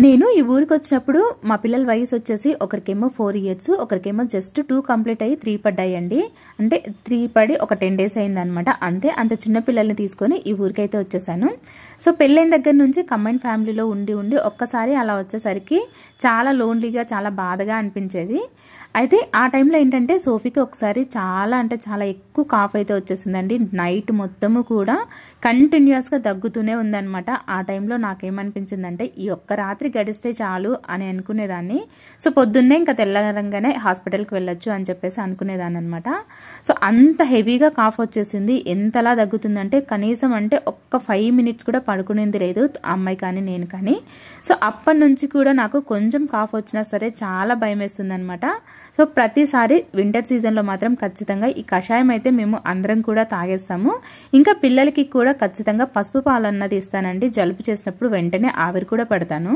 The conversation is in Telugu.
నేను ఈ ఊరికొచ్చినప్పుడు మా పిల్లల వయసు వచ్చేసి ఒకరికేమో 4 ఇయర్స్, ఒకరికేమో జస్ట్ 2 కంప్లీట్ అయ్యి 3 పడ్డాయండి. అంటే 3 పడి ఒక 10 డేస్ అయిందనమాట. అంతే, అంత చిన్న పిల్లల్ని తీసుకొని ఈ ఊరికైతే వచ్చేసాను. సో పెళ్ళైన దగ్గర నుంచి కంబైన్ ఫ్యామిలీలో ఉండి ఒక్కసారి అలా వచ్చేసరికి చాలా లోన్లీగా, చాలా బాధగా అనిపించేది. అయితే ఆ టైంలో ఏంటంటే సోఫీకి ఒకసారి చాలా అంటే చాలా ఎక్కువ కాఫ్ అయితే వచ్చేసిందండి. నైట్ మొత్తము కూడా కంటిన్యూస్గా దగ్గుతూనే ఉందన్నమాట. ఆ టైంలో నాకేమనిపించిందంటే ఈ ఒక్క రాత్రి గడిస్తే చాలు అని అనుకునేదాన్ని. సో పొద్దున్నే ఇంకా తెల్లరంగానే హాస్పిటల్కి వెళ్ళొచ్చు అని చెప్పేసి అనుకునేదాన్ని అనమాట. సో అంత హెవీగా కాఫ్ వచ్చేసింది. ఎంతలా దగ్గుతుందంటే కనీసం అంటే ఒక్క 5 మినిట్స్ కూడా పడుకునేది లేదు అమ్మాయి కానీ నేను కానీ. సో అప్పటి నుంచి కూడా నాకు కొంచెం కాఫ్ వచ్చినా సరే చాలా భయం వేస్తుంది అనమాట. సో ప్రతిసారి వింటర్ సీజన్లో మాత్రం ఖచ్చితంగా ఈ కషాయం అయితే మేము అందరం కూడా తాగేస్తాము. ఇంకా పిల్లలకి కూడా ఖచ్చితంగా పసుపు పాలు అన్నది ఇస్తానండి. జలుబు చేసినప్పుడు వెంటనే ఆవిరి కూడా పెడతాను.